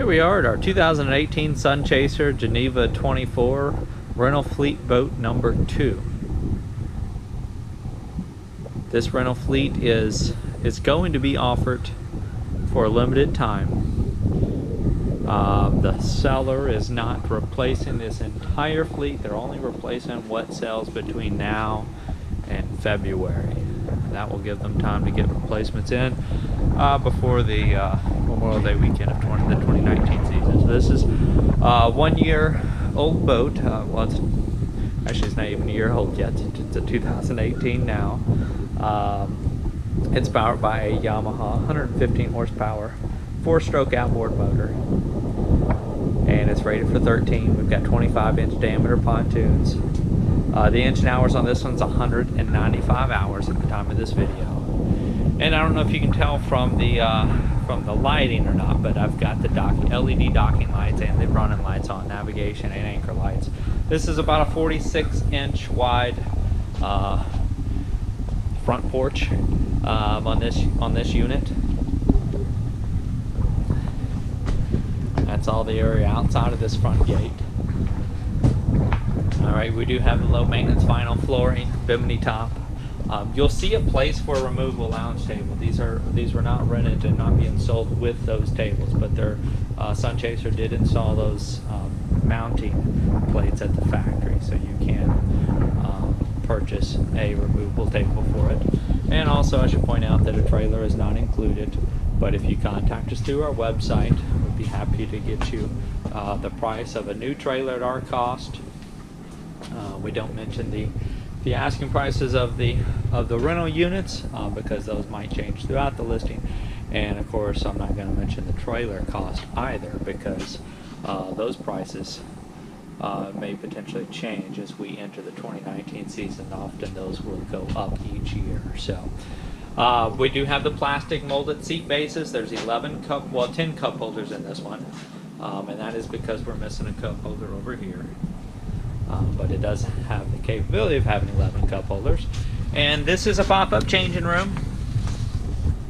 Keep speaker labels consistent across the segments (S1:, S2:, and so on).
S1: Here we are at our 2018 SunChaser Geneva 24 rental fleet boat number 2. This rental fleet is going to be offered for a limited time. The seller is not replacing this entire fleet. They're only replacing what sells between now and February. That will give them time to get replacements in before the Memorial Day weekend of the 2019 season. So this is a 1-year-old boat. Well, it's not even a year old yet. It's a 2018 now. It's powered by a Yamaha 115 horsepower 4-stroke outboard motor, and it's rated for 13. We've got 25-inch diameter pontoons. The engine hours on this one's 195 hours at the time of this video. And I don't know if you can tell from the lighting or not, but I've got the LED docking lights and the running lights on, navigation and anchor lights. This is about a 46-inch wide front porch on this unit. That's all the area outside of this front gate. Alright, we do have the low maintenance vinyl flooring, Bimini top. You'll see a place for a removable lounge table. These were not rented and not being sold with those tables, but SunChaser did install those mounting plates at the factory, so you can purchase a removable table for it. And also I should point out that a trailer is not included, but if you contact us through our website, we'd be happy to get you the price of a new trailer at our cost. We don't mention the asking prices of the rental units because those might change throughout the listing, and of course I'm not going to mention the trailer cost either because those prices may potentially change as we enter the 2019 season. Often those will go up each year. So we do have the plastic molded seat bases. There's 10 cup holders in this one, and that is because we're missing a cup holder over here. But it does have the capability of having 11 cup holders. And this is a pop-up changing room.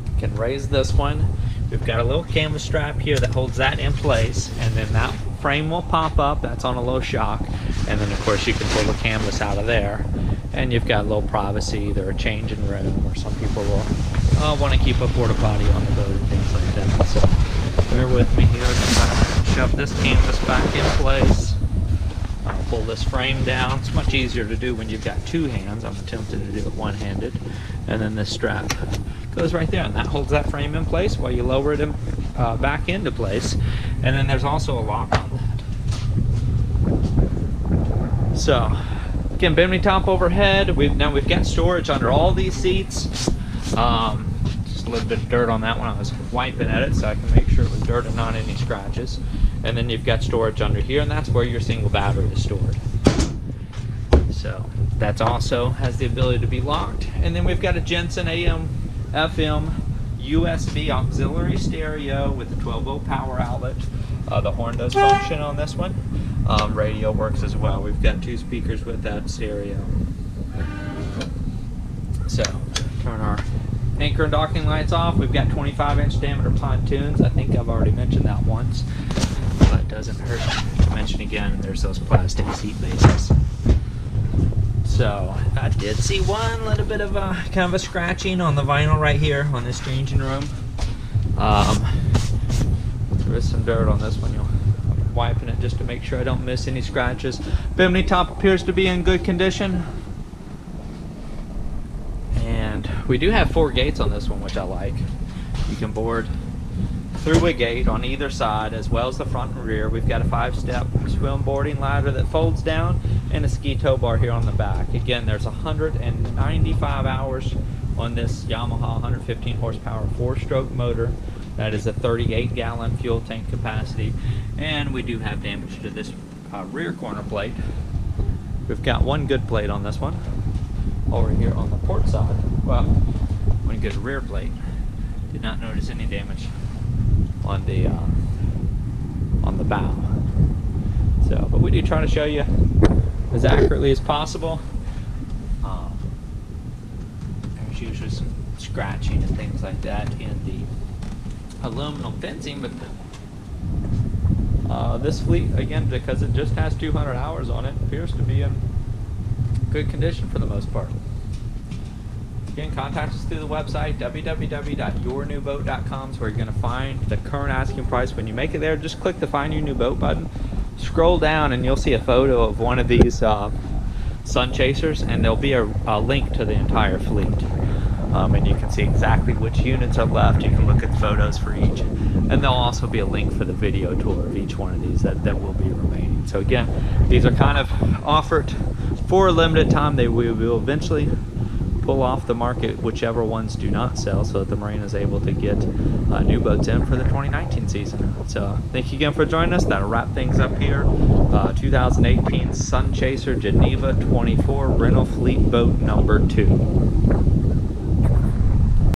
S1: You can raise this one. We've got a little canvas strap here that holds that in place, and then that frame will pop up. That's on a low shock, and then of course you can pull the canvas out of there, and you've got a little privacy, either a changing room, or some people will want to keep a porta potty on the boat and things like that. So bear with me here. Just shove this canvas back in place. Pull this frame down. It's much easier to do when you've got two hands. I'm attempting to do it one-handed. And then this strap goes right there, and that holds that frame in place while you lower it back into place. And then there's also a lock on that. So again, Bimini top overhead. We've got storage under all these seats. Just a little bit of dirt on that one. I was wiping at it so I can make sure it was dirt and not any scratches. And then you've got storage under here, and that's where your single battery is stored. So that also has the ability to be locked. And then we've got a Jensen AM, FM, USB auxiliary stereo with a 12-volt power outlet. The horn does function on this one. Radio works as well. We've got 2 speakers with that stereo. So turn our anchor and docking lights off. We've got 25-inch diameter pontoons. I think I've already mentioned that once, but it doesn't hurt to mention again. There's those plastic seat bases. So I did see one little bit of a kind of a scratching on the vinyl right here on this changing room. There is some dirt on this one. I'm wiping it just to make sure I don't miss any scratches. Bimini top appears to be in good condition. And we do have 4 gates on this one, which I like. You can board through a gate on either side, as well as the front and rear. We've got a 5-step swim boarding ladder that folds down, and a ski tow bar here on the back. Again, there's 195 hours on this Yamaha 115 horsepower 4-stroke motor. That is a 38-gallon fuel tank capacity, and we do have damage to this rear corner plate. We've got one good plate on this one. Over here on the port side, well, one good rear plate. Did not notice any damage on the bow. So, but we do try to show you as accurately as possible. There's usually some scratching and things like that in the aluminum fencing, but This fleet, again, because it just has 200 hours on it, appears to be in good condition for the most part. Again, contact us through the website, www.yournewboat.com, is where you're going to find the current asking price. When you make it there, just click the Find Your New Boat button. Scroll down and you'll see a photo of one of these SunChasers, and there'll be a link to the entire fleet. And you can see exactly which units are left. You can look at photos for each. And there'll also be a link for the video tour of each one of these that will be remaining. So again, these are kind of offered for a limited time. They will eventually pull off the market whichever ones do not sell, so that the marina is able to get new boats in for the 2019 season. So thank you again for joining us. That'll wrap things up here. 2018 SunChaser Geneva 24 rental fleet boat number 2.